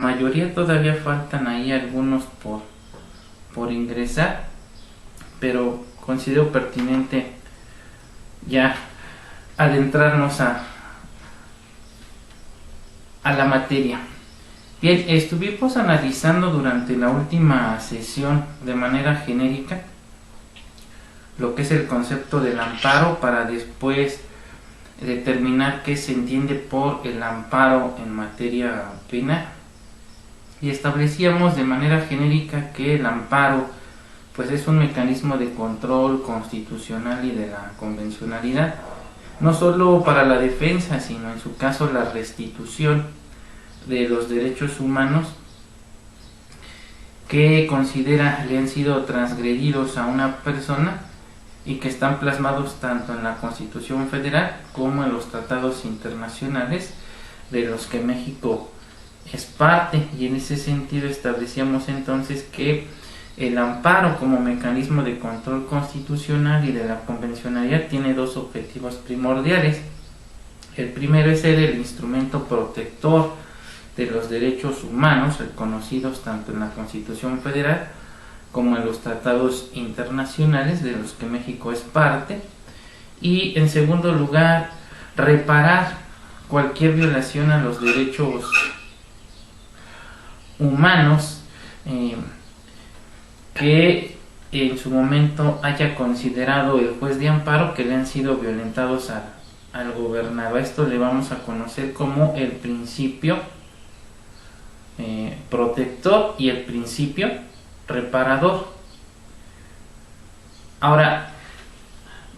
Mayoría todavía faltan ahí algunos por ingresar, pero considero pertinente ya adentrarnos a la materia. Bien, estuvimos analizando durante la última sesión de manera genérica lo que es el concepto del amparo para después determinar qué se entiende por el amparo en materia penal. Y establecíamos de manera genérica que el amparo pues es un mecanismo de control constitucional y de la convencionalidad, no solo para la defensa, sino en su caso la restitución de los derechos humanos que considera le han sido transgredidos a una persona y que están plasmados tanto en la Constitución Federal como en los tratados internacionales de los que México es parte. Y en ese sentido establecíamos entonces que el amparo como mecanismo de control constitucional y de la convencionalidad tiene dos objetivos primordiales. El primero es ser el instrumento protector de los derechos humanos reconocidos tanto en la Constitución Federal como en los tratados internacionales de los que México es parte, y en segundo lugar reparar cualquier violación a los derechos humanos que en su momento haya considerado el juez de amparo que le han sido violentados al gobernado. A esto le vamos a conocer como el principio protector y el principio reparador. Ahora,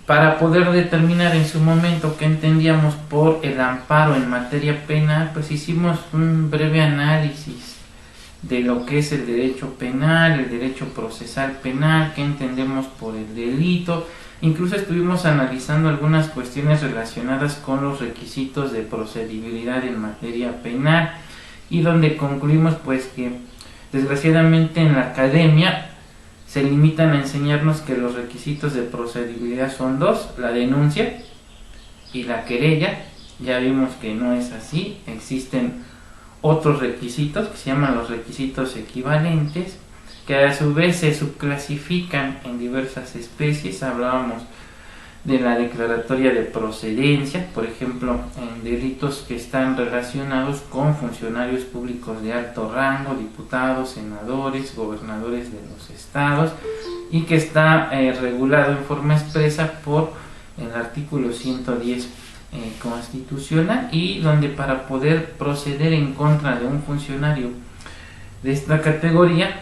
para poder determinar en su momento qué entendíamos por el amparo en materia penal, pues hicimos un breve análisis de lo que es el derecho penal, el derecho procesal penal, qué entendemos por el delito. Incluso estuvimos analizando algunas cuestiones relacionadas con los requisitos de procedibilidad en materia penal, y donde concluimos pues que desgraciadamente en la academia se limitan a enseñarnos que los requisitos de procedibilidad son dos: la denuncia y la querella. Ya vimos que no es así, existen otros requisitos que se llaman los requisitos equivalentes, que a su vez se subclasifican en diversas especies. Hablábamos de la declaratoria de procedencia, por ejemplo, en delitos que están relacionados con funcionarios públicos de alto rango, diputados, senadores, gobernadores de los estados, y que está regulado en forma expresa por el artículo 110 constitucional, y donde para poder proceder en contra de un funcionario de esta categoría,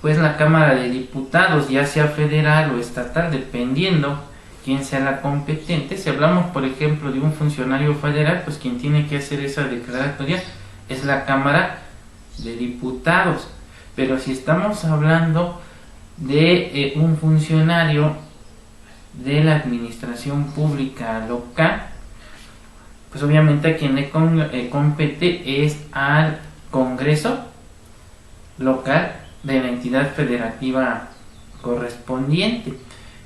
pues la Cámara de Diputados, ya sea federal o estatal, dependiendo quien sea la competente. Si hablamos por ejemplo de un funcionario federal, pues quien tiene que hacer esa declaratoria es la Cámara de Diputados. Pero si estamos hablando de un funcionario de la administración pública local, pues obviamente a quien le compete es al Congreso local de la entidad federativa correspondiente.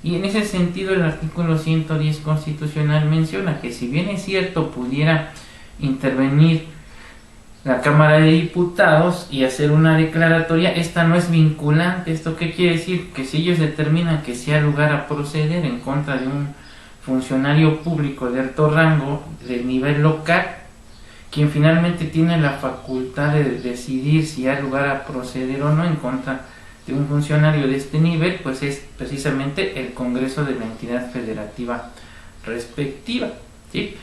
Y en ese sentido el artículo 110 constitucional menciona que, si bien es cierto, pudiera intervenir la Cámara de Diputados y hacer una declaratoria, esta no es vinculante. ¿Esto qué quiere decir? Que si ellos determinan que sea lugar a proceder en contra de un funcionario público de alto rango de nivel local, quien finalmente tiene la facultad de decidir si hay lugar a proceder o no en contra de un funcionario de este nivel, pues es precisamente el Congreso de la entidad federativa respectiva, ¿sí?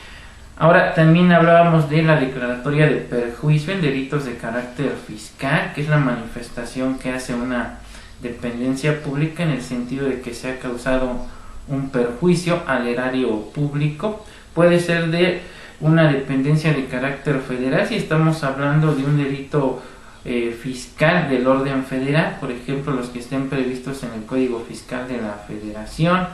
Ahora, también hablábamos de la declaratoria de perjuicio en delitos de carácter fiscal, que es la manifestación que hace una dependencia pública en el sentido de que se ha causado un perjuicio al erario público. Puede ser de una dependencia de carácter federal si estamos hablando de un delito fiscal del orden federal, por ejemplo los que estén previstos en el Código Fiscal de la Federación.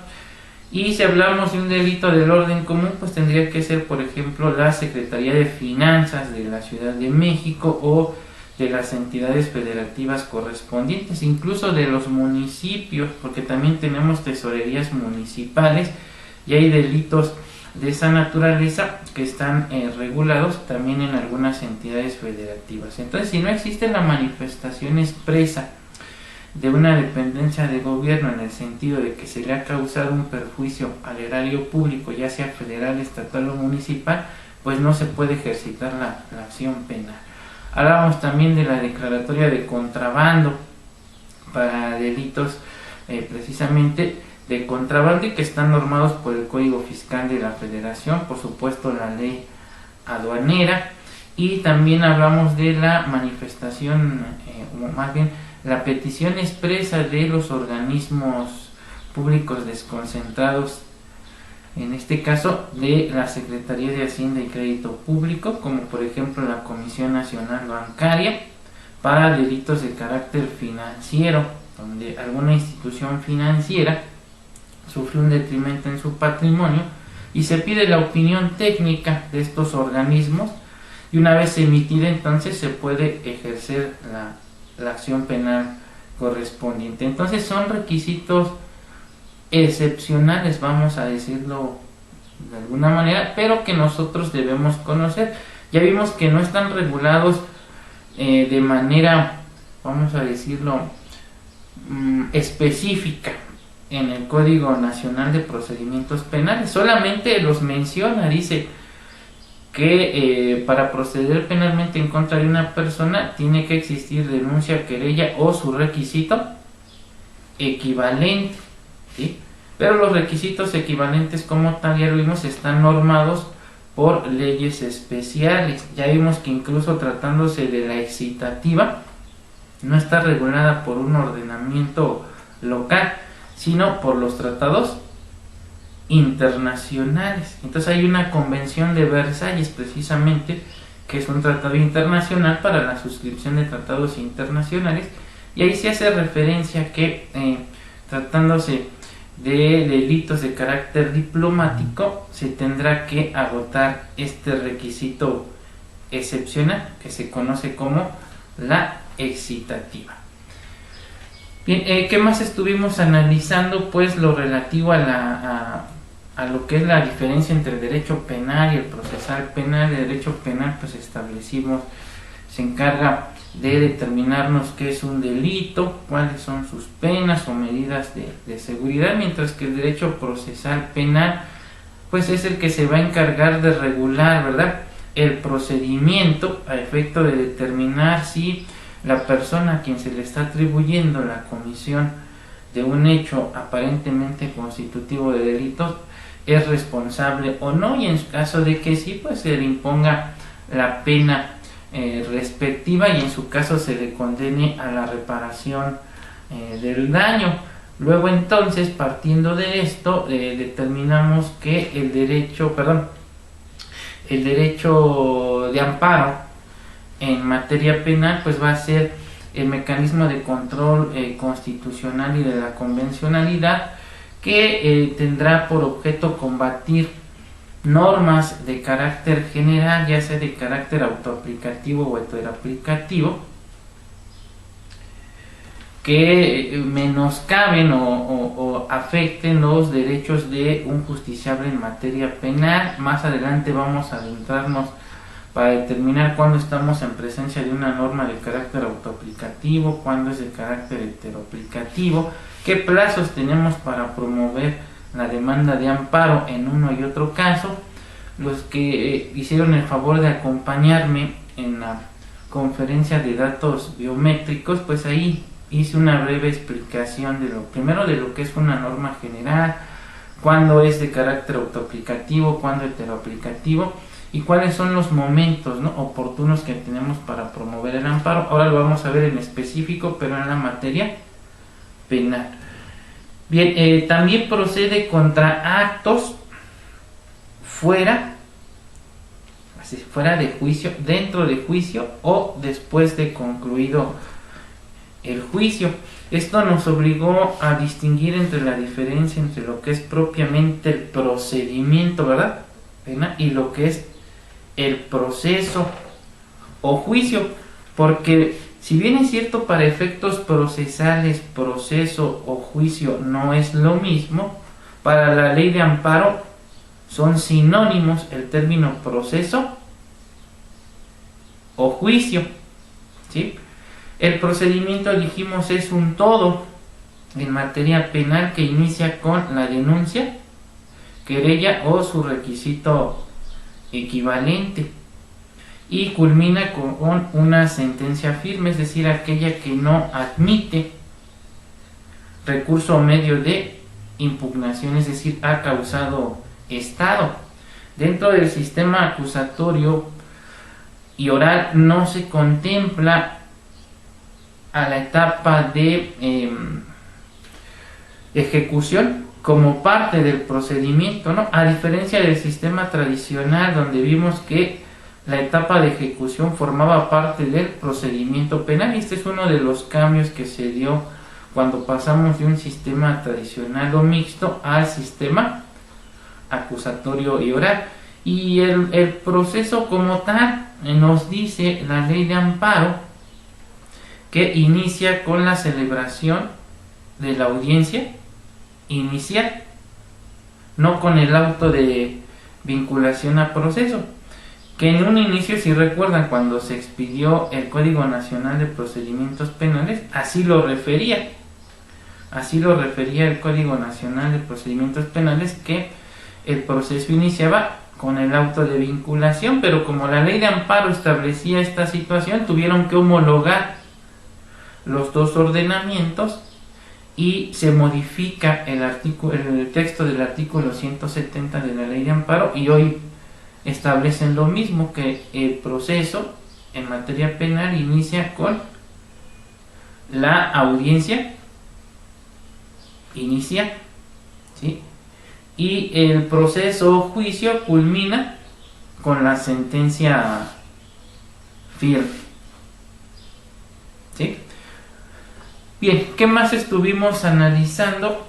Y si hablamos de un delito del orden común, pues tendría que ser, por ejemplo, la Secretaría de Finanzas de la Ciudad de México o de las entidades federativas correspondientes, incluso de los municipios, porque también tenemos tesorerías municipales y hay delitos de esa naturaleza que están regulados también en algunas entidades federativas. Entonces, si no existe la manifestación expresa de una dependencia de gobierno en el sentido de que se le ha causado un perjuicio al erario público, ya sea federal, estatal o municipal, pues no se puede ejercitar la acción penal. Hablábamos también de la declaratoria de contrabando para delitos precisamente de contrabando y que están normados por el Código Fiscal de la Federación, por supuesto la ley aduanera, y también hablamos de la manifestación, o más bien la petición expresa de los organismos públicos desconcentrados, en este caso de la Secretaría de Hacienda y Crédito Público, como por ejemplo la Comisión Nacional Bancaria, para delitos de carácter financiero, donde alguna institución financiera sufre un detrimento en su patrimonio y se pide la opinión técnica de estos organismos, y una vez emitida entonces se puede ejercer la acción penal correspondiente. Entonces son requisitos excepcionales, vamos a decirlo de alguna manera, pero que nosotros debemos conocer. Ya vimos que no están regulados de manera, vamos a decirlo, específica en el Código Nacional de Procedimientos Penales, solamente los menciona, dice que para proceder penalmente en contra de una persona tiene que existir denuncia, querella o su requisito equivalente, ¿sí? Pero los requisitos equivalentes como tal, ya lo vimos, están normados por leyes especiales. Ya vimos que incluso tratándose de la excitativa no está regulada por un ordenamiento local, sino por los tratados internacionales. Entonces hay una convención de Versalles precisamente, que es un tratado internacional para la suscripción de tratados internacionales, y ahí se hace referencia que tratándose de delitos de carácter diplomático se tendrá que agotar este requisito excepcional que se conoce como la excitativa. Bien, ¿qué más estuvimos analizando? Pues lo relativo a lo que es la diferencia entre el derecho penal y el procesal penal. El derecho penal, pues establecimos, se encarga de determinarnos qué es un delito, cuáles son sus penas o medidas de seguridad, mientras que el derecho procesal penal, pues es el que se va a encargar de regular, ¿verdad?, el procedimiento a efecto de determinar si la persona a quien se le está atribuyendo la comisión de un hecho aparentemente constitutivo de delitos es responsable o no, y en caso de que sí, pues se le imponga la pena respectiva, y en su caso se le condene a la reparación del daño. Luego entonces, partiendo de esto, determinamos que el derecho de amparo en materia penal pues va a ser el mecanismo de control constitucional y de la convencionalidad, que tendrá por objeto combatir normas de carácter general, ya sea de carácter autoaplicativo o heteroaplicativo, que menoscaben o afecten los derechos de un justiciable en materia penal. Más adelante vamos a adentrarnos para determinar cuándo estamos en presencia de una norma de carácter autoaplicativo, cuándo es de carácter heteroaplicativo, qué plazos tenemos para promover la demanda de amparo en uno y otro caso. Los que hicieron el favor de acompañarme en la conferencia de datos biométricos, pues ahí hice una breve explicación de lo primero, de lo que es una norma general, cuándo es de carácter autoaplicativo, cuándo heteroaplicativo, y cuáles son los momentos, ¿no?, oportunos que tenemos para promover el amparo. Ahora lo vamos a ver en específico, pero en la materia penal. Bien, también procede contra actos fuera de juicio, dentro de juicio o después de concluido el juicio. Esto nos obligó a distinguir entre la diferencia entre lo que es propiamente el procedimiento, ¿verdad?, penal, y lo que es el proceso o juicio, porque si bien es cierto, para efectos procesales, proceso o juicio no es lo mismo, para la ley de amparo son sinónimos el término proceso o juicio, ¿sí? El procedimiento, dijimos, es un todo en materia penal que inicia con la denuncia, querella o su requisito equivalente y culmina con una sentencia firme, es decir, aquella que no admite recurso o medio de impugnación, es decir, ha causado estado. Dentro del sistema acusatorio y oral no se contempla a la etapa de ejecución como parte del procedimiento, ¿no? A diferencia del sistema tradicional, donde vimos que la etapa de ejecución formaba parte del procedimiento penal. Este es uno de los cambios que se dio cuando pasamos de un sistema tradicional o mixto al sistema acusatorio y oral. Y el proceso como tal nos dice la ley de amparo que inicia con la celebración de la audiencia inicial, no con el auto de vinculación a proceso, que en un inicio, si recuerdan, cuando se expidió el Código Nacional de Procedimientos Penales, así lo refería el Código Nacional de Procedimientos Penales, que el proceso iniciaba con el auto de vinculación, pero como la ley de amparo establecía esta situación, tuvieron que homologar los dos ordenamientos y se modifica el texto del artículo 170 de la ley de amparo, y hoy establecen lo mismo, que el proceso en materia penal inicia con la audiencia inicial, ¿sí? Y el proceso o juicio culmina con la sentencia firme, ¿sí? Bien, ¿qué más estuvimos analizando?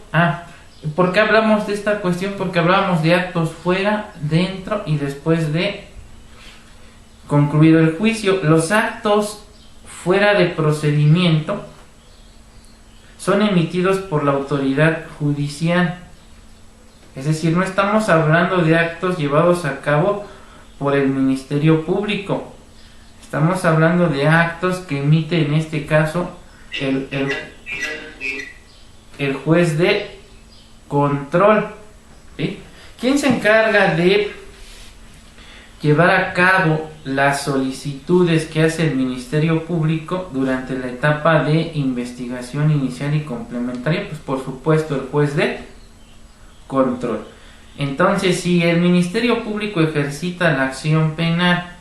¿Por qué hablamos de esta cuestión? Porque hablábamos de actos fuera, dentro y después de concluido el juicio. Los actos fuera de procedimiento son emitidos por la autoridad judicial. Es decir, no estamos hablando de actos llevados a cabo por el Ministerio Público. Estamos hablando de actos que emite, en este caso, el juez de control, ¿sí? ¿Quién se encarga de llevar a cabo las solicitudes que hace el Ministerio Público durante la etapa de investigación inicial y complementaria? Pues por supuesto el juez de control. Entonces, si el Ministerio Público ejercita la acción penal,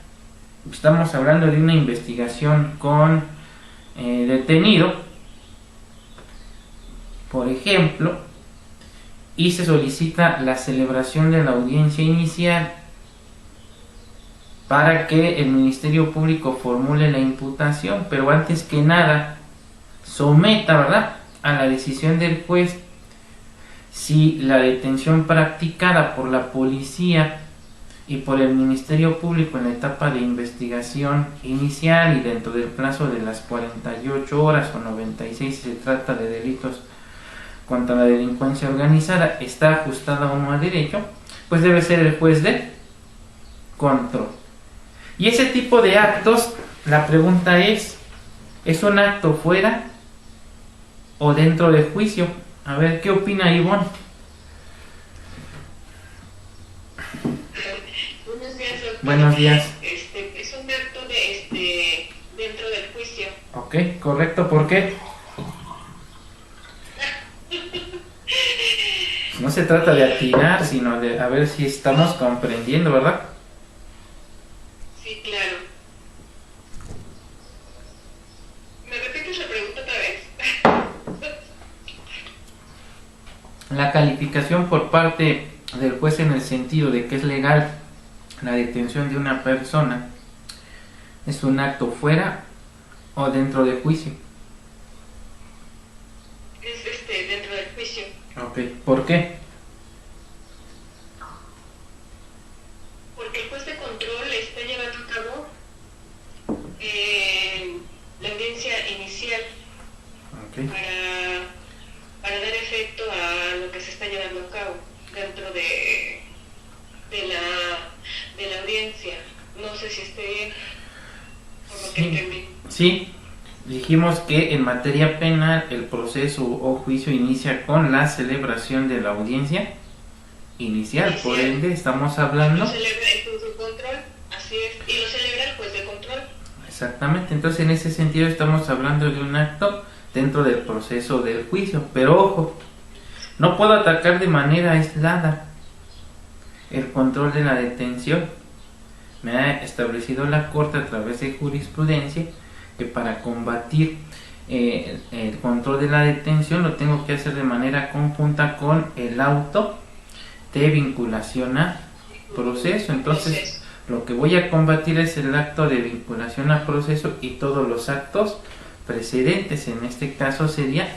estamos hablando de una investigación con detenido, por ejemplo, y se solicita la celebración de la audiencia inicial para que el Ministerio Público formule la imputación, pero antes que nada someta, ¿verdad?, a la decisión del juez si la detención practicada por la policía y por el Ministerio Público en la etapa de investigación inicial y dentro del plazo de las 48 horas o 96 si se trata de delitos contra la delincuencia organizada está ajustada o no a derecho, pues debe ser el juez de control. Y ese tipo de actos, la pregunta ¿es un acto fuera o dentro del juicio? A ver, ¿qué opina Ivonne? Buenos días. Es un acto dentro del juicio. Ok, correcto. ¿Por qué? No se trata de atinar, sino de a ver si estamos comprendiendo, ¿verdad? Sí, claro. ¿Me repites la pregunta otra vez? La calificación por parte del juez en el sentido de que es legal la detención de una persona es un acto fuera o dentro del juicio. Es dentro del juicio. Ok, ¿por qué? Porque el juez de control está llevando a cabo la audiencia inicial. Okay. Para dar efecto a lo que se está llevando a cabo dentro de la audiencia. No sé si esté bien, por lo que Sí, entendí. sí, dijimos que en materia penal el proceso o juicio inicia con la celebración de la audiencia inicial, por ende estamos hablando. Lo celebra el juez de control, así es, y lo celebra el juez de control. Exactamente, entonces en ese sentido estamos hablando de un acto dentro del proceso del juicio, pero ojo, no puedo atacar de manera aislada el control de la detención. Me ha establecido la Corte a través de jurisprudencia que para combatir el control de la detención lo tengo que hacer de manera conjunta con el auto de vinculación a proceso. Entonces lo que voy a combatir es el acto de vinculación a proceso y todos los actos precedentes. En este caso sería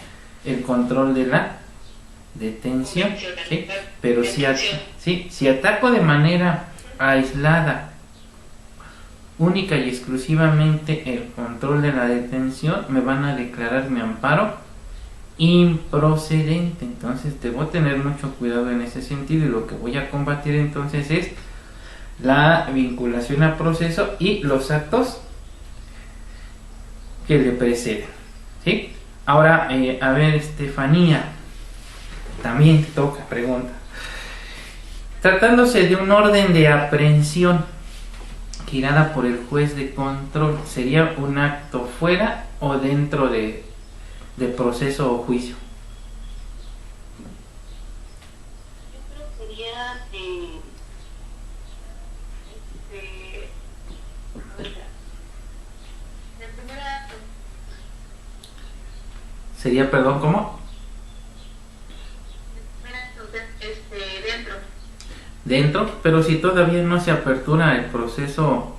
el control de la detención, ¿sí? Pero si ataco de manera aislada única y exclusivamente el control de la detención, me van a declarar mi amparo improcedente. Entonces debo tener mucho cuidado en ese sentido, y lo que voy a combatir entonces es la vinculación a proceso y los actos que le preceden, ¿sí? Ahora, a ver, Estefanía, también te toca pregunta. Tratándose de un orden de aprehensión girada por el juez de control, ¿sería un acto fuera o dentro de proceso o juicio? Yo creo que sería de primera, Sería, perdón, ¿cómo? dentro. Dentro, pero si todavía no se apertura el proceso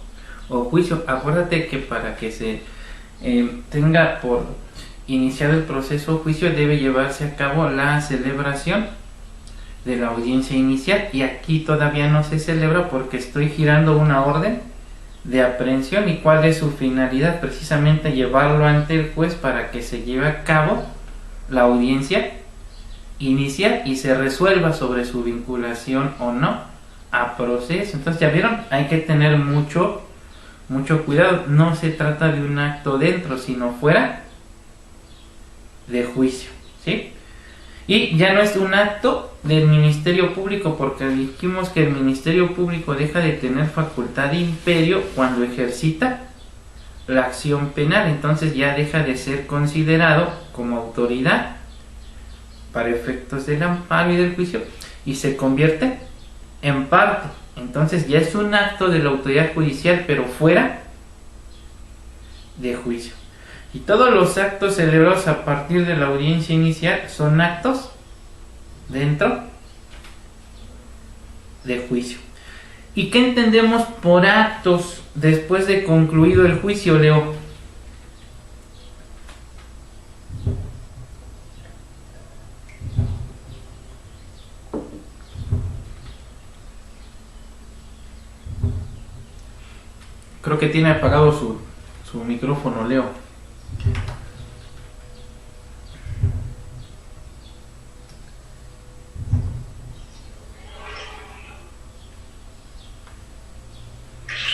o juicio, acuérdate que para que se tenga por iniciado el proceso o juicio debe llevarse a cabo la celebración de la audiencia inicial, y aquí todavía no se celebra porque estoy girando una orden de aprehensión. ¿Y cuál es su finalidad? Precisamente llevarlo ante el juez para que se lleve a cabo la audiencia inicial y se resuelva sobre su vinculación o no a proceso. Entonces, ya vieron, hay que tener mucho cuidado. No se trata de un acto dentro, sino fuera de juicio, ¿sí? Y ya no es un acto del Ministerio Público, porque dijimos que el Ministerio Público deja de tener facultad de imperio cuando ejercita la acción penal. Entonces ya deja de ser considerado como autoridad para efectos del amparo y del juicio y se convierte en parte. Entonces ya es un acto de la autoridad judicial, pero fuera de juicio. Y todos los actos celebrados a partir de la audiencia inicial son actos dentro de juicio. ¿Y qué entendemos por actos después de concluido el juicio, Leo? Creo que tiene apagado su micrófono, Leo.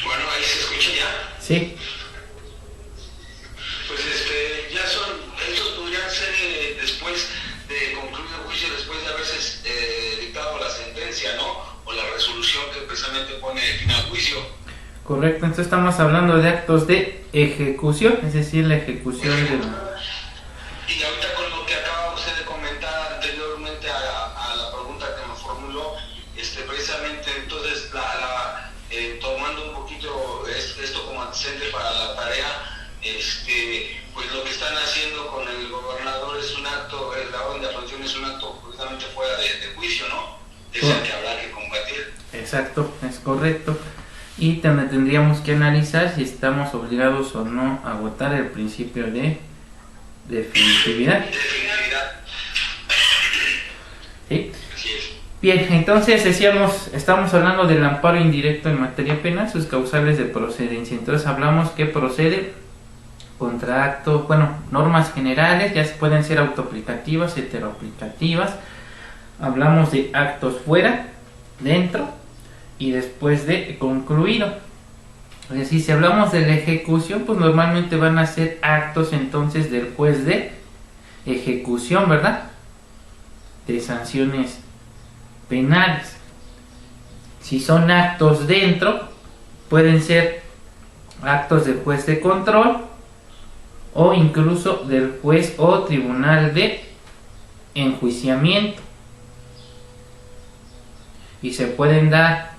Bueno, ahí se escucha ya. Sí. Pues ya son, estos podrían ser después de concluido el juicio, después de haberse dictado la sentencia, ¿no? O la resolución que precisamente pone fin al juicio. Correcto, entonces estamos hablando de actos de ejecución, es decir, la ejecución de la... Y ahorita con lo que acaba usted de comentar anteriormente a la pregunta que me formuló, precisamente entonces tomando un poquito esto como antecedente para la tarea, pues lo que están haciendo con el gobernador es un acto, la orden de aprehensión es un acto precisamente fuera de juicio, ¿no? Es el que habrá que combatir. Exacto, es correcto. Y también tendríamos que analizar si estamos obligados o no a votar el principio de definitividad. ¿Sí? Así es. Bien, entonces decíamos, estamos hablando del amparo indirecto en materia penal, sus causales de procedencia. Entonces hablamos que procede contra actos, normas generales, ya pueden ser autoaplicativas, heteroaplicativas. Hablamos de actos fuera, dentro y después de concluido. Es decir, si hablamos de la ejecución, pues normalmente van a ser actos entonces del juez de ejecución, ¿verdad? De sanciones penales. Si son actos dentro, pueden ser actos del juez de control o incluso del juez o tribunal de enjuiciamiento. Y se pueden dar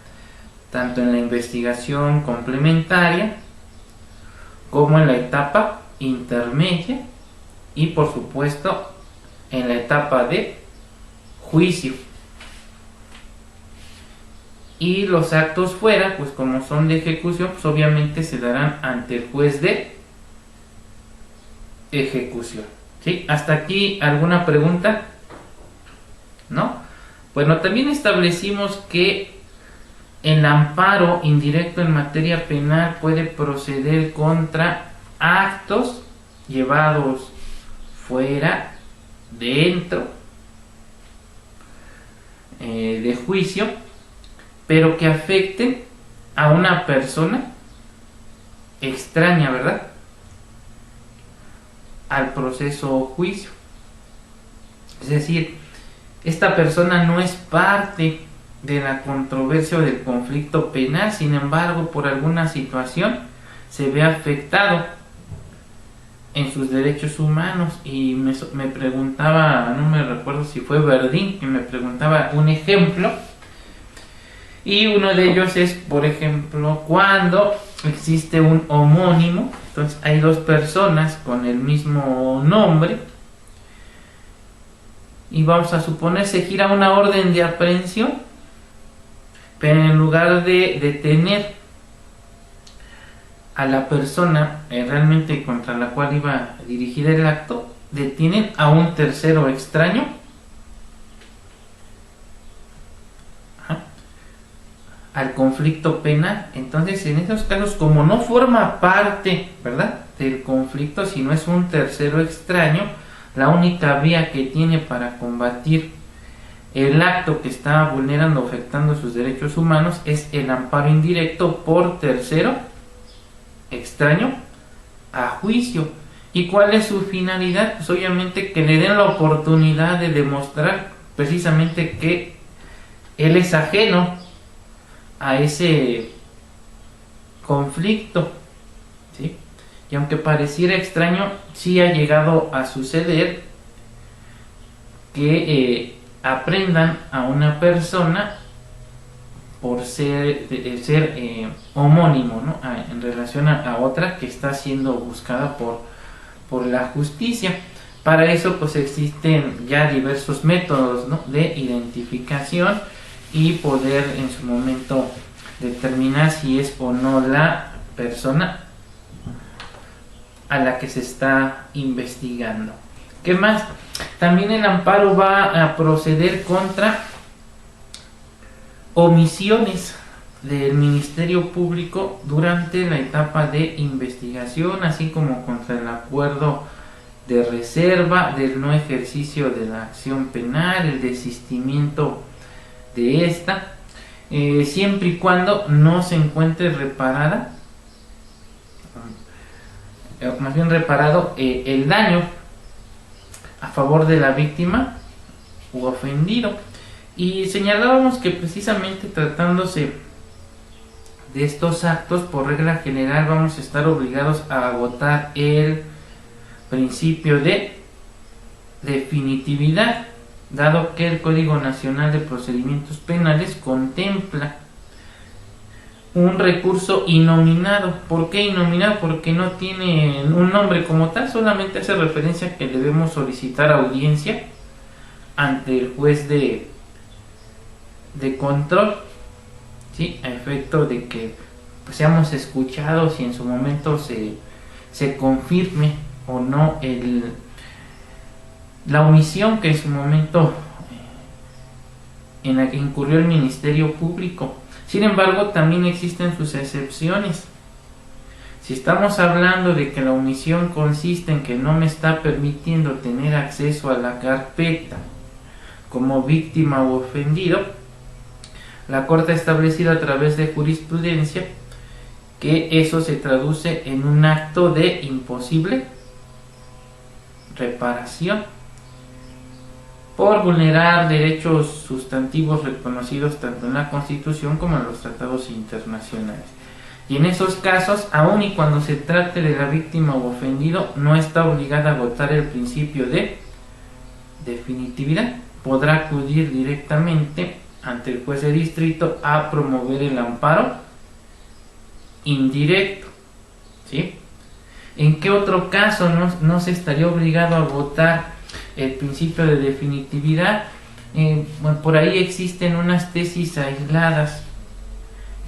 tanto en la investigación complementaria como en la etapa intermedia y por supuesto en la etapa de juicio. Y los actos fuera, pues como son de ejecución, pues obviamente se darán ante el juez de ejecución. ¿Sí? ¿Hasta aquí alguna pregunta? ¿No? Bueno, también establecimos que el amparo indirecto en materia penal puede proceder contra actos llevados fuera, dentro de juicio, pero que afecten a una persona extraña, ¿verdad?, al proceso o juicio. Es decir, esta persona no es parte de la controversia o del conflicto penal, sin embargo, por alguna situación se ve afectado en sus derechos humanos. Y me preguntaba, no me recuerdo si fue Verdín, que me preguntaba un ejemplo, y uno de ellos es, por ejemplo, cuando existe un homónimo, entonces hay dos personas con el mismo nombre, y vamos a suponer se gira una orden de aprehensión, pero en lugar de detener a la persona realmente contra la cual iba a dirigir el acto, detienen a un tercero extraño al conflicto penal. Entonces, en esos casos, como no forma parte, ¿verdad?, del conflicto, sino es un tercero extraño, la única vía que tiene para combatir el acto que está vulnerando o afectando sus derechos humanos es el amparo indirecto por tercero extraño a juicio. ¿Y cuál es su finalidad? Pues obviamente que le den la oportunidad de demostrar precisamente que él es ajeno a ese conflicto, ¿sí? Y aunque pareciera extraño, sí ha llegado a suceder que aprendan a una persona por ser homónimo, ¿no?, en relación a otra que está siendo buscada por la justicia. Para eso pues existen ya diversos métodos, ¿no?, de identificación y poder en su momento determinar si es o no la persona a la que se está investigando. ¿Qué más? También el amparo va a proceder contra omisiones del Ministerio Público durante la etapa de investigación, así como contra el acuerdo de reserva, del no ejercicio de la acción penal, el desistimiento de esta, siempre y cuando no se encuentre reparada, más bien reparado el daño a favor de la víctima u ofendido. Y señalábamos que precisamente tratándose de estos actos, por regla general vamos a estar obligados a agotar el principio de definitividad, dado que el Código Nacional de Procedimientos Penales contempla un recurso innominado. ¿Por qué innominado? Porque no tiene un nombre como tal, solamente hace referencia a que debemos solicitar audiencia ante el juez de control, ¿sí?, a efecto de que pues, seamos escuchados y en su momento se confirme o no la omisión que en su momento en la que incurrió el Ministerio Público. Sin embargo, también existen sus excepciones. Si estamos hablando de que la omisión consiste en que no me está permitiendo tener acceso a la carpeta como víctima u ofendido, la Corte ha establecido a través de jurisprudencia que eso se traduce en un acto de imposible reparación por vulnerar derechos sustantivos reconocidos tanto en la Constitución como en los tratados internacionales. Y en esos casos, aun y cuando se trate de la víctima o ofendido, no está obligada a agotar el principio de definitividad. Podrá acudir directamente ante el juez de distrito a promover el amparo indirecto. ¿Sí? ¿En qué otro caso no se estaría obligado a agotar el principio de definitividad? Bueno, por ahí existen unas tesis aisladas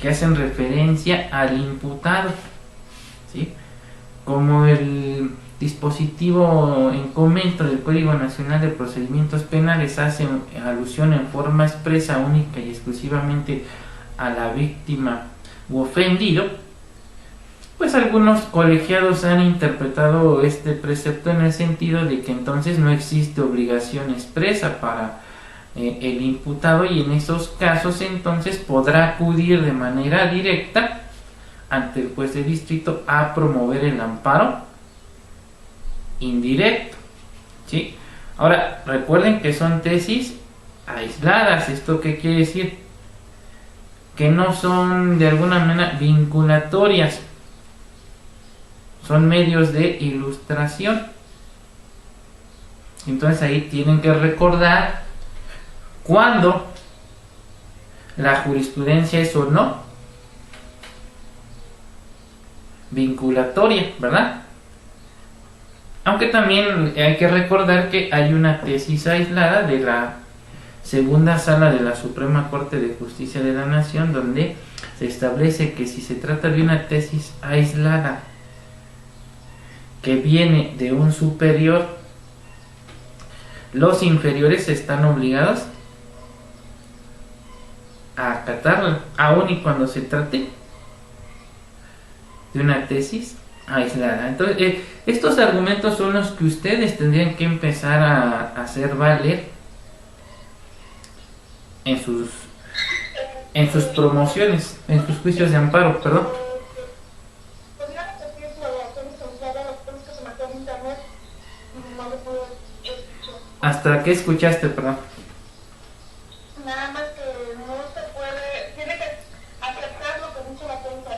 que hacen referencia al imputado, ¿sí? Como el dispositivo en comento del Código Nacional de Procedimientos Penales hace alusión en forma expresa, única y exclusivamente a la víctima u ofendido, pues algunos colegiados han interpretado este precepto en el sentido de que entonces no existe obligación expresa para el imputado, y en esos casos entonces podrá acudir de manera directa ante el juez de distrito a promover el amparo indirecto, ¿sí? Ahora, recuerden que son tesis aisladas. ¿Esto qué quiere decir? Que no son de alguna manera vinculatorias, son medios de ilustración. Entonces ahí tienen que recordar cuando la jurisprudencia es o no vinculatoria, ¿verdad? Aunque también hay que recordar que hay una tesis aislada de la segunda sala de la Suprema Corte de Justicia de la Nación, donde se establece que si se trata de una tesis aislada que viene de un superior, los inferiores están obligados a acatarla, aun y cuando se trate de una tesis aislada. Entonces, estos argumentos son los que ustedes tendrían que empezar a hacer valer en sus promociones, en sus juicios de amparo, perdón. ¿Hasta qué escuchaste, perdón? Nada más que no se puede, tiene que aceptar lo que dice la prensa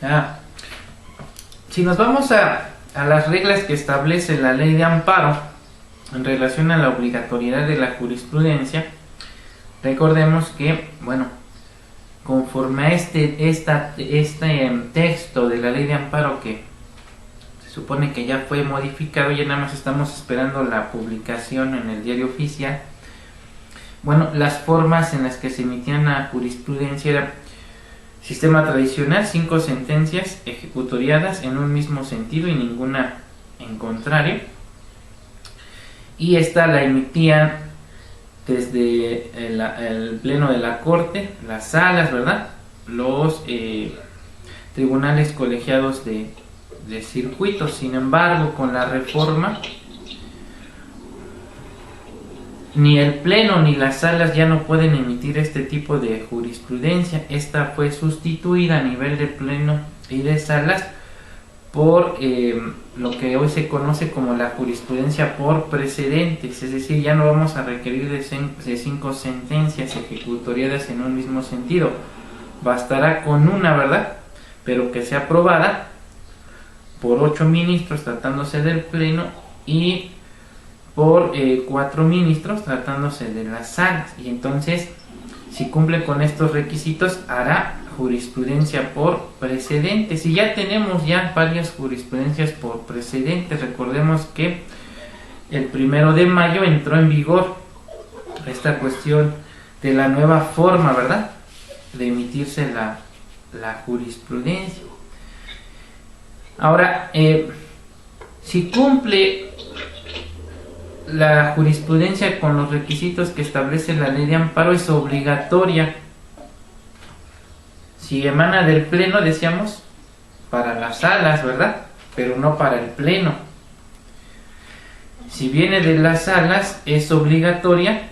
aislada. Si nos vamos a las reglas que establece la ley de amparo en relación a la obligatoriedad de la jurisprudencia, recordemos que, bueno, conforme a este texto de la ley de amparo, que se supone que ya fue modificado, ya nada más estamos esperando la publicación en el diario oficial. Bueno, las formas en las que se emitían la jurisprudencia era sistema tradicional, 5 sentencias ejecutoriadas en un mismo sentido y ninguna en contrario, y esta la emitían desde el pleno de la Corte, las salas, ¿verdad?, los tribunales colegiados de circuitos. Sin embargo, con la reforma, ni el pleno ni las salas ya no pueden emitir este tipo de jurisprudencia. Esta fue sustituida a nivel de pleno y de salas por lo que hoy se conoce como la jurisprudencia por precedentes, es decir, ya no vamos a requerir de 5 sentencias ejecutoriadas en un mismo sentido, bastará con una, ¿verdad?, pero que sea aprobada por 8 ministros tratándose del pleno y por 4 ministros tratándose de las salas, y entonces si cumple con estos requisitos hará jurisprudencia por precedentes. Y ya tenemos varias jurisprudencias por precedentes. Recordemos que el 1 de mayo entró en vigor esta cuestión de la nueva forma, ¿verdad?, de emitirse la jurisprudencia. Ahora, si cumple la jurisprudencia con los requisitos que establece la ley de amparo, es obligatoria. Si emana del pleno, decíamos, para las salas, ¿verdad?, pero no para el pleno. Si viene de las salas, es obligatoria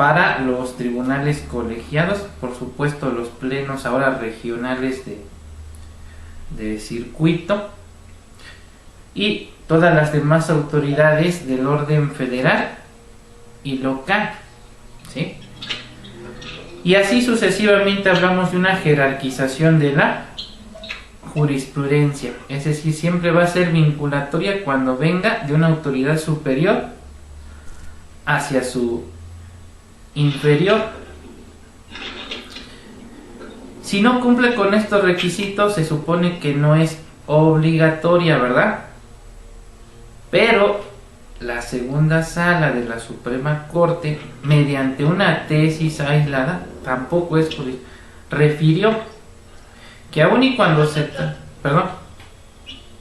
para los tribunales colegiados, por supuesto los plenos ahora regionales de circuito y todas las demás autoridades del orden federal y local, ¿sí? Y así sucesivamente hablamos de una jerarquización de la jurisprudencia, es decir, siempre va a ser vinculatoria cuando venga de una autoridad superior hacia su inferior. Si no cumple con estos requisitos, se supone que no es obligatoria, ¿verdad? Pero la segunda sala de la Suprema Corte, mediante una tesis aislada, tampoco es jurisprudencia, refirió que aun y cuando se... Perdón.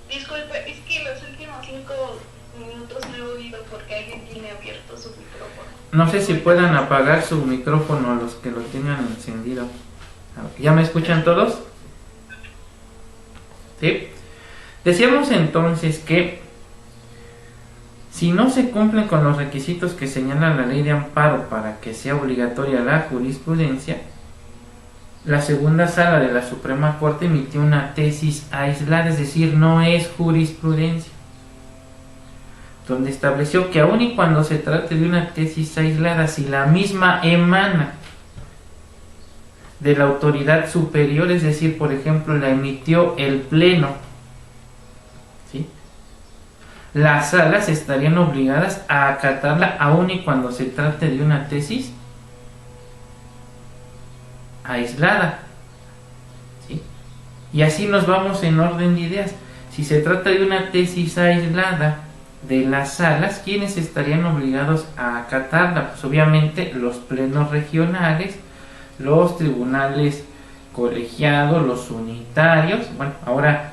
Disculpe, es que los últimos 5 minutos no he oído porque alguien tiene abierto su micrófono. No sé si puedan apagar su micrófono los que lo tengan encendido. ¿Ya me escuchan todos? ¿Sí? Decíamos entonces que si no se cumplen con los requisitos que señala la ley de amparo para que sea obligatoria la jurisprudencia, la segunda sala de la Suprema Corte emitió una tesis aislada, es decir, no es jurisprudencia, donde estableció que aun y cuando se trate de una tesis aislada, si la misma emana de la autoridad superior, es decir, por ejemplo, la emitió el Pleno, ¿sí?, las salas estarían obligadas a acatarla aun y cuando se trate de una tesis aislada, ¿sí? Y así nos vamos en orden de ideas. Si se trata de una tesis aislada de las salas, ¿quiénes estarían obligados a acatarla? Pues obviamente los plenos regionales, los tribunales colegiados, los unitarios, bueno, ahora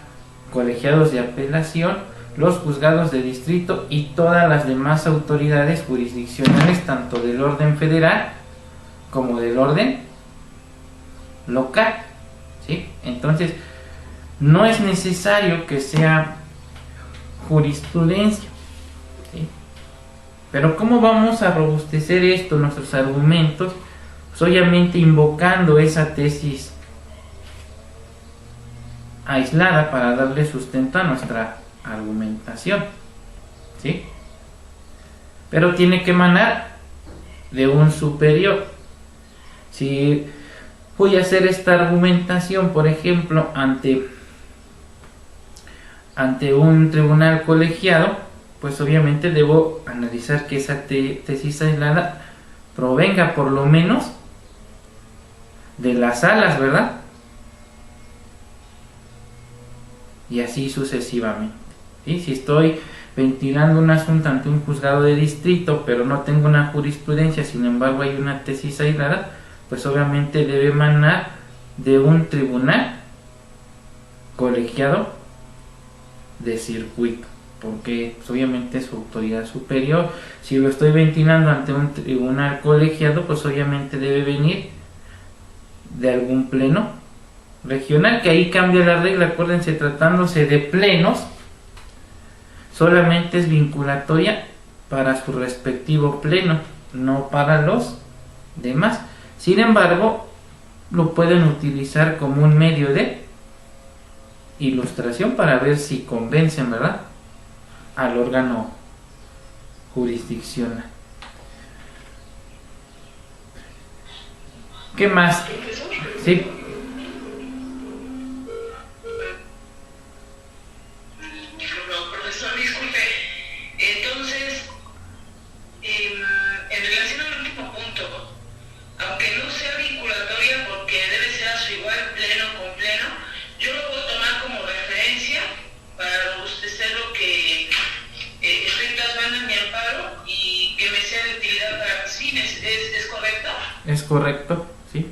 colegiados de apelación, los juzgados de distrito y todas las demás autoridades jurisdiccionales, tanto del orden federal como del orden local, ¿sí? Entonces, no es necesario que sea jurisprudencia, ¿sí? Pero ¿cómo vamos a robustecer esto, nuestros argumentos? Pues obviamente invocando esa tesis aislada para darle sustento a nuestra argumentación, ¿sí? Pero tiene que emanar de un superior. Si voy a hacer esta argumentación, por ejemplo, ante un tribunal colegiado, pues obviamente debo analizar que esa tesis aislada provenga por lo menos de las salas, ¿verdad? Y así sucesivamente, ¿sí? Si estoy ventilando un asunto ante un juzgado de distrito, pero no tengo una jurisprudencia, sin embargo hay una tesis aislada, pues obviamente debe emanar de un tribunal colegiado de circuito, porque pues, obviamente es su autoridad superior. Si lo estoy ventilando ante un tribunal colegiado, pues obviamente debe venir de algún pleno regional, que ahí cambia la regla. Acuérdense, tratándose de plenos, solamente es vinculatoria para su respectivo pleno, no para los demás. Sin embargo, lo pueden utilizar como un medio de ilustración para ver si convencen, ¿verdad?, al órgano jurisdiccional. ¿Qué más? Sí. Profesor, disculpe. Entonces, en relación al último punto, aunque no sea vinculatoria porque debe ser a su igual pleno con pleno, yo lo puedo tomar como referencia para robustecer lo que estoy plasmando en mi amparo y que me sea de utilidad para mis fines. ¿Es correcto? Es correcto, sí.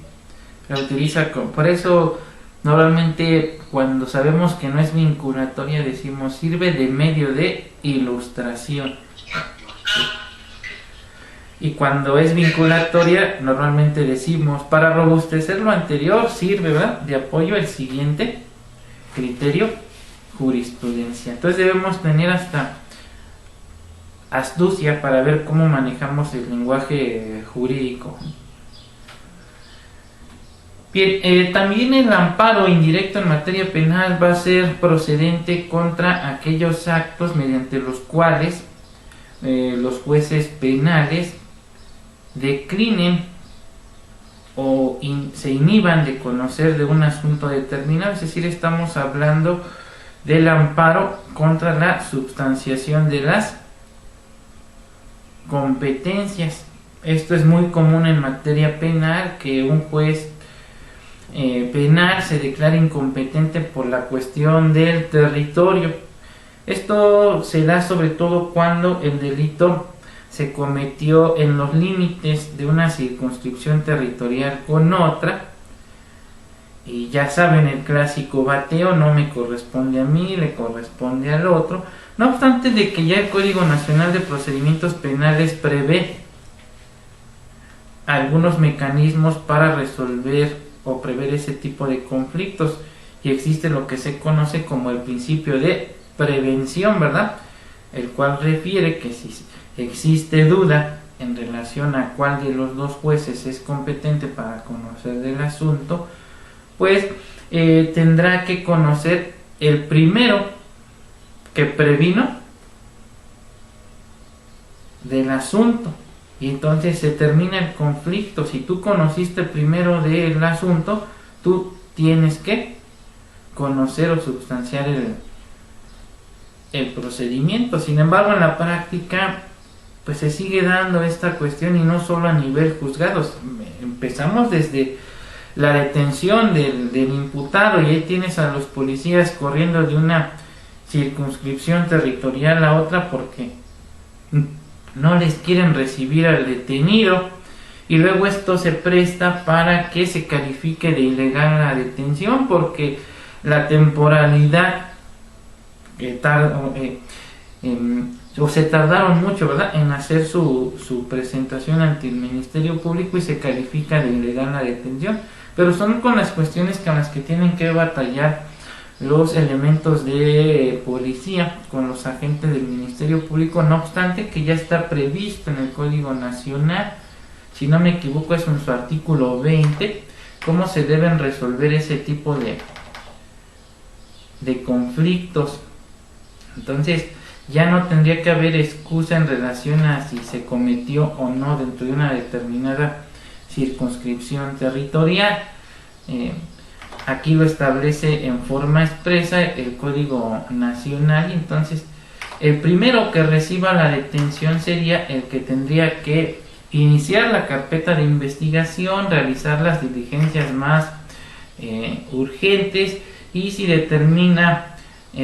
La utiliza por eso normalmente cuando sabemos que no es vinculatoria decimos sirve de medio de ilustración. ¿Sí? Y cuando es vinculatoria normalmente decimos para robustecer lo anterior sirve, ¿verdad?, de apoyo el siguiente criterio jurisprudencia. Entonces debemos tener hasta astucia para ver cómo manejamos el lenguaje jurídico. Bien, también el amparo indirecto en materia penal va a ser procedente contra aquellos actos mediante los cuales los jueces penales declinen o se inhiban de conocer de un asunto determinado, es decir, estamos hablando del amparo contra la substanciación de las competencias. Esto es muy común en materia penal, que un juez penal se declara incompetente por la cuestión del territorio. Esto se da sobre todo cuando el delito se cometió en los límites de una circunscripción territorial con otra, y ya saben el clásico bateo, no me corresponde a mí, le corresponde al otro. No obstante de que ya el Código Nacional de Procedimientos Penales prevé algunos mecanismos para resolver o prever ese tipo de conflictos, y existe lo que se conoce como el principio de prevención, ¿verdad? El cual refiere que si existe duda en relación a cuál de los dos jueces es competente para conocer del asunto, pues tendrá que conocer el primero que previno del asunto, y entonces se termina el conflicto. Si tú conociste primero del asunto, tú tienes que conocer o substanciar el procedimiento. Sin embargo, en la práctica pues se sigue dando esta cuestión, y no solo a nivel juzgados. Empezamos desde la detención del imputado, y ahí tienes a los policías corriendo de una circunscripción territorial a otra porque no les quieren recibir al detenido, y luego esto se presta para que se califique de ilegal la detención, porque la temporalidad o se tardaron mucho, ¿verdad?, en hacer su presentación ante el Ministerio Público, y se califica de ilegal la detención. Pero son con las cuestiones con las que tienen que batallar los elementos de policía con los agentes del Ministerio Público, no obstante que ya está previsto en el Código Nacional, si no me equivoco es en su artículo 20, cómo se deben resolver ese tipo de conflictos. Entonces ya no tendría que haber excusa en relación a si se cometió o no dentro de una determinada circunscripción territorial. Aquí lo establece en forma expresa el Código Nacional, y entonces el primero que reciba la detención sería el que tendría que iniciar la carpeta de investigación, realizar las diligencias más urgentes, y si determina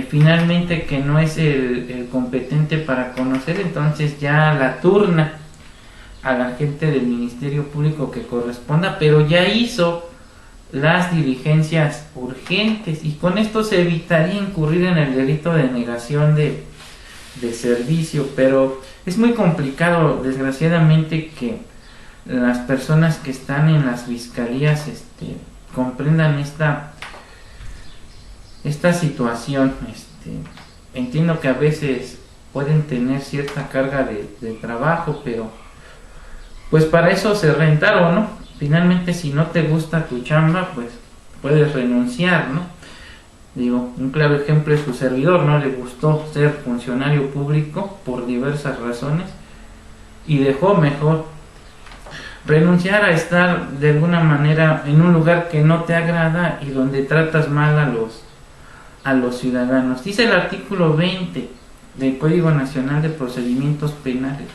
finalmente que no es el competente para conocer, entonces ya la turna al agente del Ministerio Público que corresponda, pero ya hizo las diligencias urgentes, y con esto se evitaría incurrir en el delito de negación de servicio. Pero es muy complicado, desgraciadamente, que las personas que están en las fiscalías comprendan esta situación. Entiendo que a veces pueden tener cierta carga de trabajo, pero pues para eso se rentaron, ¿no? Finalmente, si no te gusta tu chamba, pues puedes renunciar, ¿no? Digo, un claro ejemplo es su servidor, no le gustó ser funcionario público por diversas razones, y dejó mejor renunciar a estar de alguna manera en un lugar que no te agrada y donde tratas mal a los ciudadanos. Dice el artículo 20 del Código Nacional de Procedimientos Penales: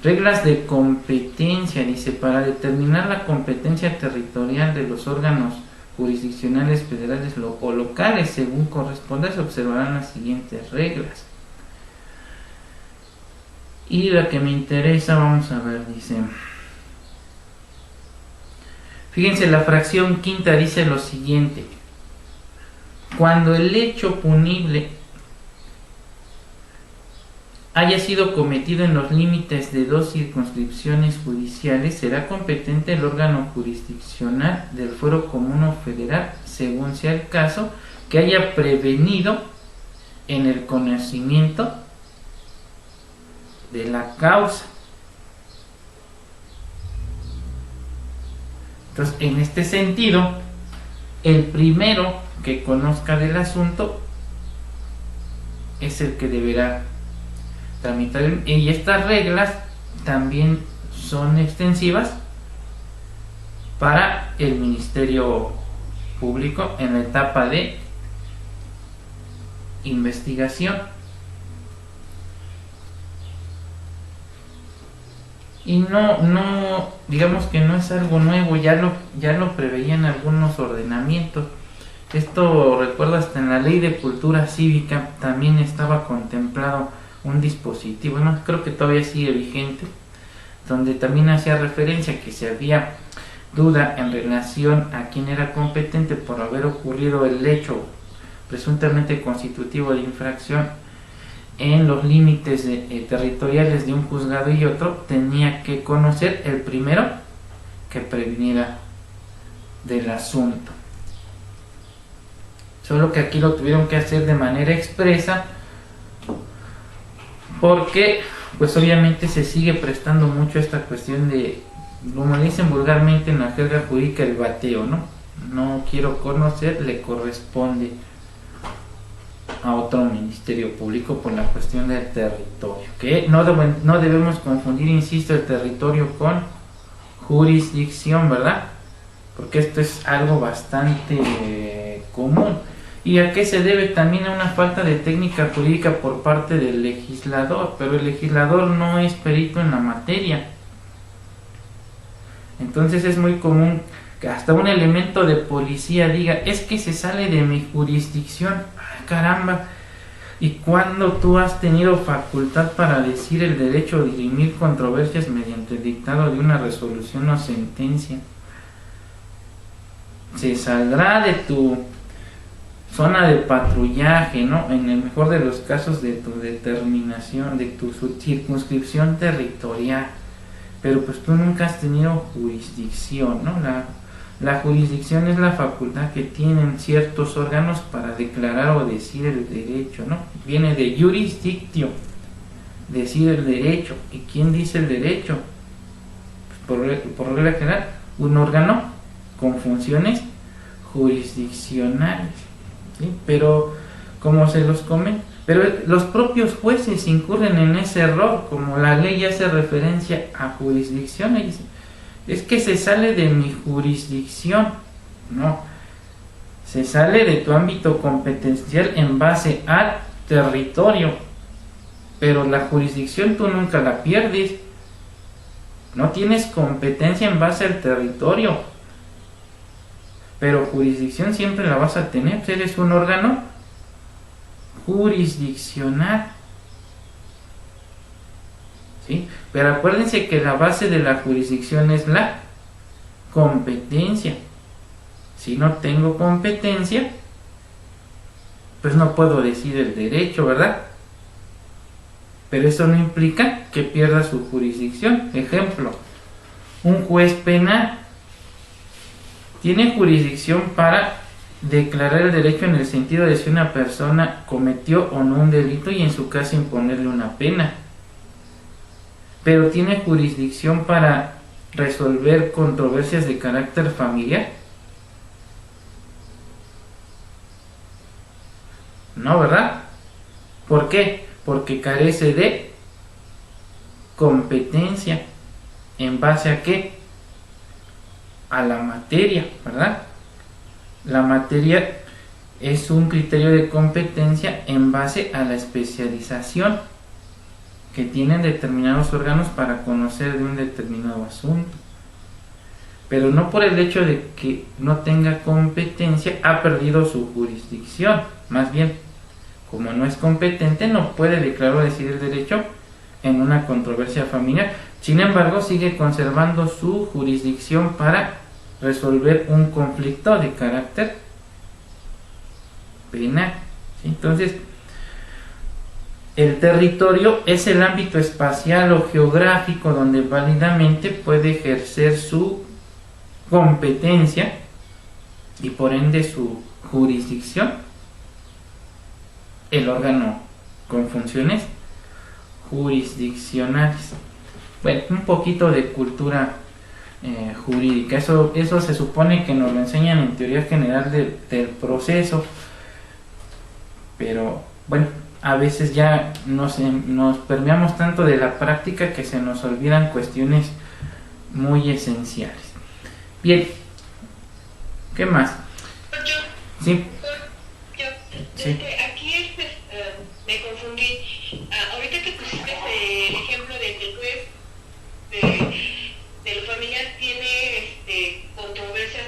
reglas de competencia. Dice: para determinar la competencia territorial de los órganos jurisdiccionales federales o locales, según corresponda, se observarán las siguientes reglas. Y la que me interesa, vamos a ver, dice, fíjense, la fracción quinta dice lo siguiente: cuando el hecho punible haya sido cometido en los límites de dos circunscripciones judiciales, será competente el órgano jurisdiccional del fuero común o federal, según sea el caso, que haya prevenido en el conocimiento de la causa. Entonces, en este sentido, el primero que conozca del asunto es el que deberá tramitar. Y estas reglas también son extensivas para el Ministerio Público en la etapa de investigación. Y no digamos que no es algo nuevo, ya lo preveían algunos ordenamientos. Esto recuerdo hasta en la Ley de Cultura Cívica también estaba contemplado un dispositivo, no creo que todavía sigue vigente, donde también hacía referencia que si había duda en relación a quién era competente por haber ocurrido el hecho presuntamente constitutivo de infracción en los límites territoriales de un juzgado y otro, tenía que conocer el primero que previniera del asunto. Solo que aquí lo tuvieron que hacer de manera expresa porque pues obviamente se sigue prestando mucho esta cuestión de, como dicen vulgarmente en la jerga jurídica, el bateo, no quiero conocer, le corresponde a otro ministerio público por la cuestión del territorio, que no debemos confundir, insisto, el territorio con jurisdicción, ¿verdad? Porque esto es algo bastante común. ¿Y a qué se debe? También a una falta de técnica jurídica por parte del legislador, pero el legislador no es perito en la materia. Entonces es muy común que hasta un elemento de policía diga, es que se sale de mi jurisdicción. ¡Ay, caramba! ¿Y cuándo tú has tenido facultad para decir el derecho a dirimir controversias mediante el dictado de una resolución o sentencia? Se saldrá de tu zona de patrullaje, en el mejor de los casos de tu determinación, de tu circunscripción territorial, pero pues tú nunca has tenido jurisdicción, La jurisdicción es la facultad que tienen ciertos órganos para declarar o decir el derecho, Viene de jurisdictio, decir el derecho. ¿Y quién dice el derecho? Pues por regla general, un órgano con funciones jurisdiccionales, ¿sí? Pero como se los comento, pero los propios jueces incurren en ese error, como la ley hace referencia a jurisdicción, y dice, es que se sale de mi jurisdicción. No, se sale de tu ámbito competencial en base al territorio, pero la jurisdicción tú nunca la pierdes. No tienes competencia en base al territorio, pero jurisdicción siempre la vas a tener. Eres un órgano jurisdiccional, ¿sí? Pero acuérdense que la base de la jurisdicción es la competencia. Si no tengo competencia, pues no puedo decir el derecho, ¿verdad? Pero eso no implica que pierda su jurisdicción. Ejemplo, un juez penal tiene jurisdicción para declarar el derecho en el sentido de si una persona cometió o no un delito y en su caso imponerle una pena. Pero tiene jurisdicción para resolver controversias de carácter familiar. No, ¿verdad? ¿Por qué? Porque carece de competencia. ¿En base a qué? A la materia, ¿verdad? La materia es un criterio de competencia en base a la especialización que tienen determinados órganos para conocer de un determinado asunto. Pero no por el hecho de que no tenga competencia ha perdido su jurisdicción. Más bien, como no es competente, no puede declarar o decir el derecho en una controversia familiar. Sin embargo, sigue conservando su jurisdicción para resolver un conflicto de carácter penal, ¿sí? Entonces, el territorio es el ámbito espacial o geográfico donde válidamente puede ejercer su competencia y por ende su jurisdicción el órgano con funciones jurisdiccionales. Bueno, un poquito de cultura jurídica. Eso se supone que nos lo enseñan en teoría general del proceso, pero bueno, a veces ya nos permeamos tanto de la práctica que se nos olvidan cuestiones muy esenciales. Bien, ¿qué más? Sí. Sí. Aquí me confundí. Ahorita que pusiste el ejemplo de que el juez de lo familiar tiene controversias,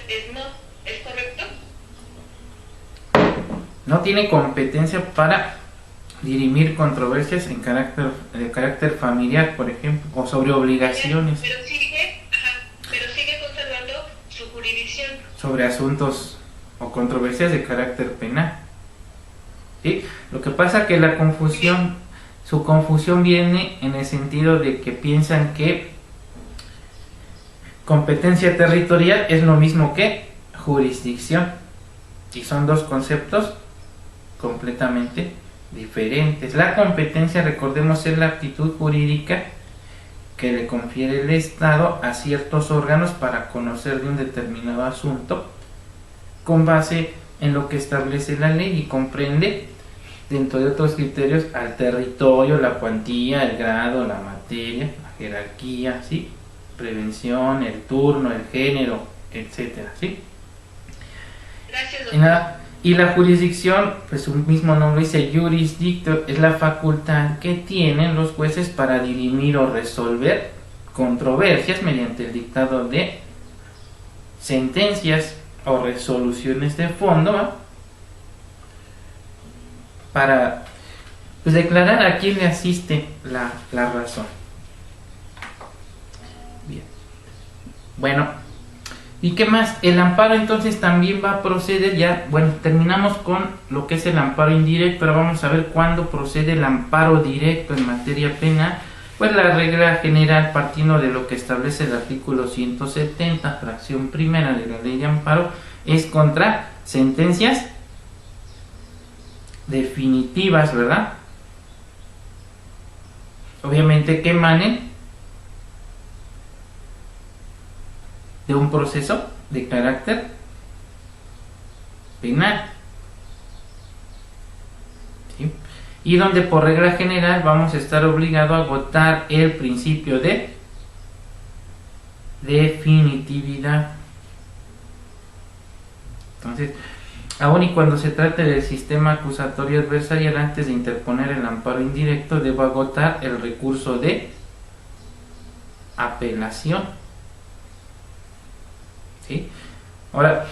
¿es correcto? No tiene competencia para dirimir controversias de carácter familiar, por ejemplo, o sobre obligaciones. Pero sigue conservando su jurisdicción. Sobre asuntos o controversias de carácter penal. ¿Sí? Lo que pasa que su confusión viene en el sentido de que piensan que competencia territorial es lo mismo que jurisdicción, y son dos conceptos completamente diferentes. La competencia, recordemos, es la aptitud jurídica que le confiere el Estado a ciertos órganos para conocer de un determinado asunto con base en lo que establece la ley, y comprende, dentro de otros criterios, al territorio, la cuantía, el grado, la materia, la jerarquía, ¿sí?, prevención, el turno, el género, etcétera, ¿sí? Gracias, Y la jurisdicción, pues su mismo nombre dice jurisdicto, es la facultad que tienen los jueces para dirimir o resolver controversias mediante el dictado de sentencias o resoluciones de fondo, ¿va?, para pues declarar a quién le asiste la razón. Bien. Bueno, ¿y qué más? El amparo entonces también va a proceder ya. Bueno, terminamos con lo que es el amparo indirecto. Ahora vamos a ver cuándo procede el amparo directo en materia penal. Pues la regla general, partiendo de lo que establece el artículo 170, fracción primera de la ley de amparo, es contra sentencias definitivas, ¿verdad? Obviamente que emanen de un proceso de carácter penal, ¿sí?, y donde por regla general vamos a estar obligados a agotar el principio de definitividad. Entonces, aun y cuando se trate del sistema acusatorio adversarial, antes de interponer el amparo indirecto, debo agotar el recurso de apelación. ¿Sí? Ahora,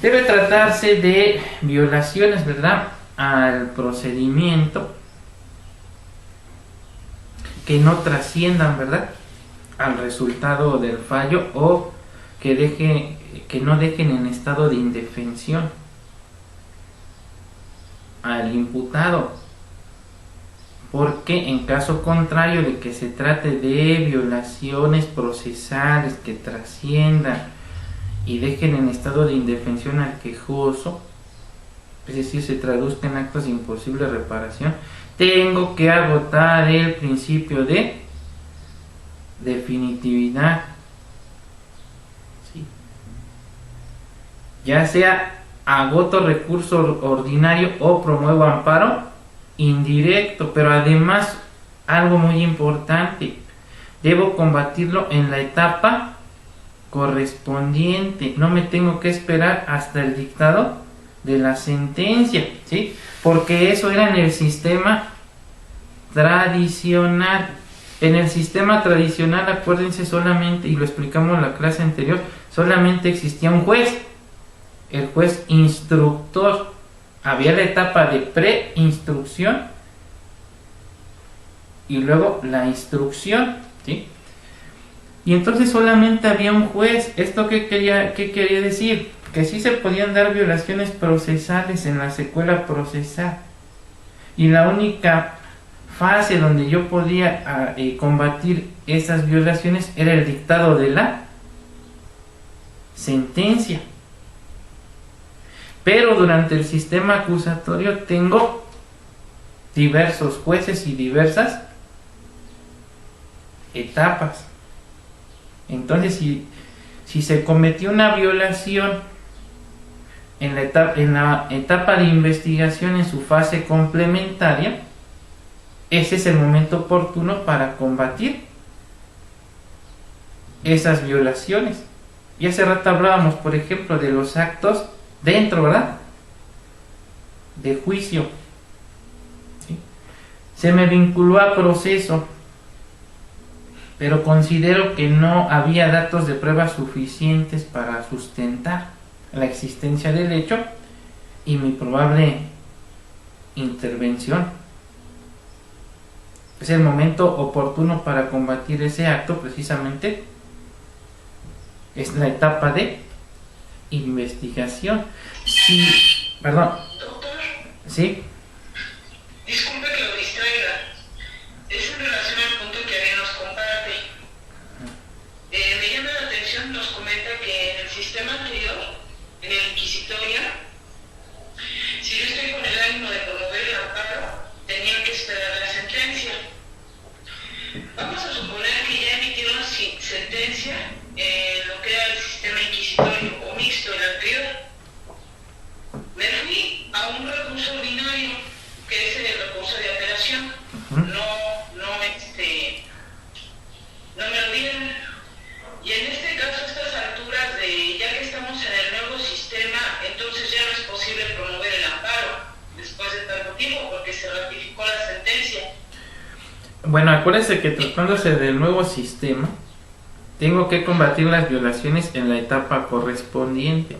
debe tratarse de violaciones, ¿verdad?, al procedimiento que no trasciendan, ¿verdad?, al resultado del fallo, o que no dejen en estado de indefensión al imputado, porque en caso contrario de que se trate de violaciones procesales que trasciendan y dejen en estado de indefensión al quejoso, es decir, se traduzca en actos de imposible reparación, tengo que agotar el principio de definitividad, ¿sí?, ya sea agoto recurso ordinario o promuevo amparo indirecto. Pero además, algo muy importante, debo combatirlo en la etapa correspondiente, no me tengo que esperar hasta el dictado de la sentencia, ¿sí?, porque eso era en el sistema tradicional. En el sistema tradicional, acuérdense, solamente, y lo explicamos en la clase anterior, solamente existía un juez, el juez instructor. Había la etapa de preinstrucción y luego la instrucción, ¿sí? Y entonces solamente había un juez. ¿Esto qué quería decir? Que sí se podían dar violaciones procesales en la secuela procesal, y la única fase donde yo podía combatir esas violaciones era el dictado de la sentencia. Pero durante el sistema acusatorio tengo diversos jueces y diversas etapas. Entonces, si se cometió una violación en la etapa de investigación en su fase complementaria, ese es el momento oportuno para combatir esas violaciones. Y hace rato hablábamos, por ejemplo, de los actos dentro, ¿verdad?, de juicio. ¿Sí? Se me vinculó a proceso, pero considero que no había datos de prueba suficientes para sustentar la existencia del hecho y mi probable intervención. Es el momento oportuno para combatir ese acto, precisamente es la etapa de investigación. Sí, perdón. Doctor, ¿Sí? disculpe que lo distraiga. Es en relación al punto que Ariel nos comparte. Me llama la atención, nos comenta que en el sistema anterior, en el inquisitorio, si yo estoy con el ánimo de promover el amparo, tenía que esperar la sentencia. Vamos a suponer que ya emitieron sentencia en lo que era el sistema inquisitorio o mixto, el anterior. Me fui a un recurso ordinario, que es el recurso de apelación. No me lo dieron. Y en este caso, a estas alturas de ya que estamos en el nuevo sistema, entonces ya no es posible promover el amparo después de tanto tiempo porque se ratificó la sentencia. Bueno, acuérdense que tratándose del nuevo sistema, tengo que combatir las violaciones en la etapa correspondiente.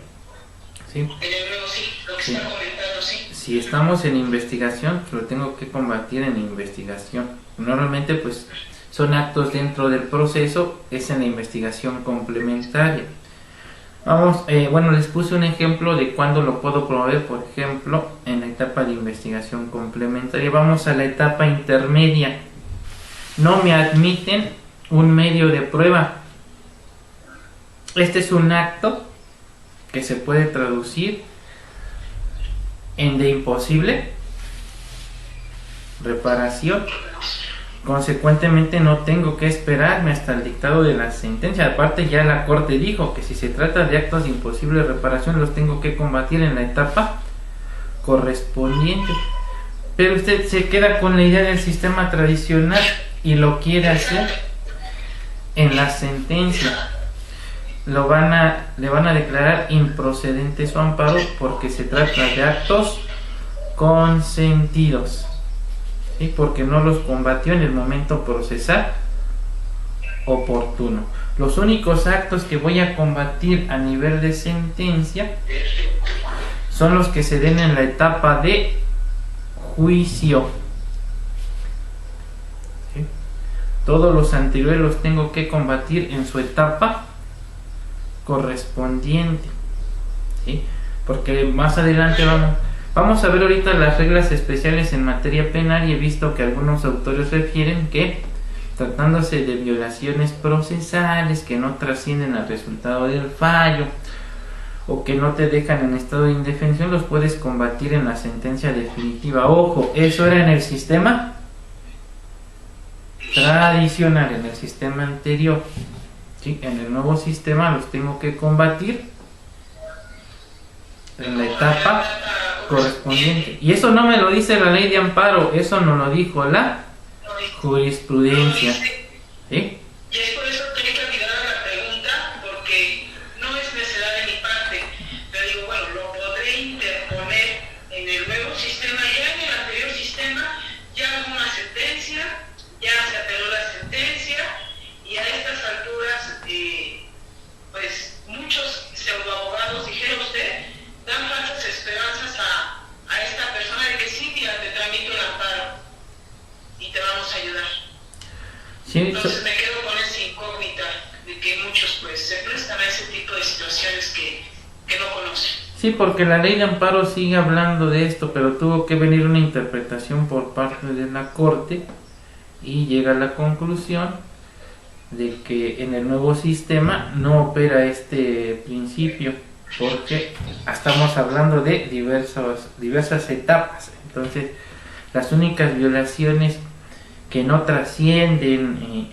¿Sí? En el nuevo sí, lo que Sí. está comentando, sí. Si estamos en investigación, pues lo tengo que combatir en investigación. Normalmente, pues, son actos dentro del proceso, es en la investigación complementaria. Vamos, bueno, les puse un ejemplo de cuándo lo puedo promover, por ejemplo, en la etapa de investigación complementaria. Vamos a la etapa intermedia. No me admiten un medio de prueba. Este es un acto que se puede traducir en de imposible reparación. Consecuentemente no tengo que esperarme hasta el dictado de la sentencia. Aparte, ya la corte dijo que si se trata de actos de imposible reparación los tengo que combatir en la etapa correspondiente. Pero usted se queda con la idea del sistema tradicional y lo quiere hacer en la sentencia. Le van a declarar improcedente su amparo porque se trata de actos consentidos, ¿sí? Porque no los combatió en el momento procesal oportuno. Los únicos actos que voy a combatir a nivel de sentencia son los que se den en la etapa de juicio. ¿Sí? Todos los anteriores los tengo que combatir en su etapa correspondiente, ¿sí? Porque más adelante vamos a ver ahorita las reglas especiales en materia penal y he visto que algunos autores refieren que tratándose de violaciones procesales que no trascienden al resultado del fallo o que no te dejan en estado de indefensión, los puedes combatir en la sentencia definitiva. Ojo, eso era en el sistema tradicional, en el sistema anterior. ¿Sí? En el nuevo sistema los tengo que combatir en la etapa correspondiente. Y eso no me lo dice la ley de amparo, eso nos lo dijo la jurisprudencia. ¿Sí? Y es por eso que hay que olvidar a la pregunta, porque no es necesidad de mi parte. Pero digo, bueno, lo podré interponer en el nuevo sistema. Ya en el anterior sistema ya hubo una sentencia, ya se apeló la sentencia, y a estas alturas, pues muchos pseudoabogados, dijera usted, dan falsas esperanzas a esta persona de que sí, mira, te tramito el amparo y te vamos a ayudar. Sí, Entonces me quedo con esa incógnita de que muchos pues se prestan a ese tipo de situaciones que no conocen. sí, porque la ley de amparo sigue hablando de esto, pero tuvo que venir una interpretación por parte de la corte y llega a la conclusión de que en el nuevo sistema no opera este principio, porque estamos hablando de diversas etapas. Entonces, las únicas violaciones que no trascienden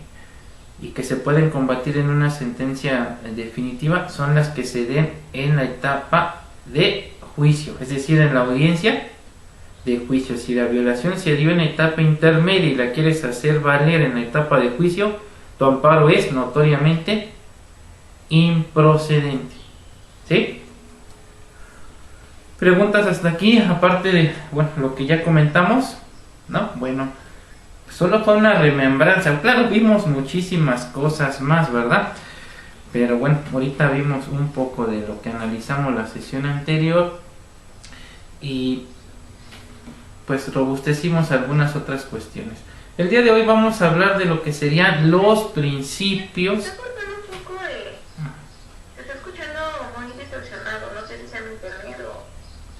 y que se pueden combatir en una sentencia definitiva son las que se den en la etapa de juicio, es decir, en la audiencia de juicio. Si la violación se dio en la etapa intermedia y la quieres hacer valer en la etapa de juicio, tu amparo es notoriamente improcedente. ¿Sí? Preguntas hasta aquí, aparte de lo que ya comentamos, ¿no? Bueno, solo fue una remembranza. Claro, vimos muchísimas cosas más, ¿verdad? Pero bueno, ahorita vimos un poco de lo que analizamos la sesión anterior y pues robustecimos algunas otras cuestiones. El día de hoy vamos a hablar de lo que serían los principios. Se está cortando un poco se está escuchando muy distorsionado, no sé si sea mi internet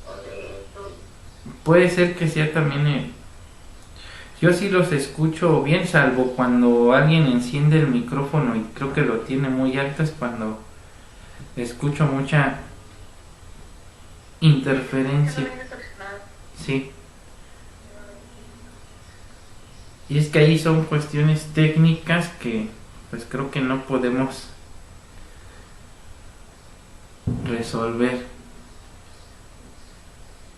o de tu... Puede ser que sea también yo sí los escucho bien, salvo cuando alguien enciende el micrófono y creo que lo tiene muy alto, es cuando escucho mucha interferencia. Sí. Y es que ahí son cuestiones técnicas que pues creo que no podemos resolver.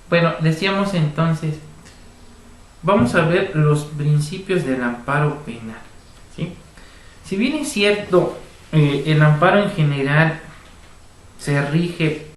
Bueno, decíamos entonces, vamos a ver los principios del amparo penal, ¿sí? Si bien es cierto, el amparo en general se rige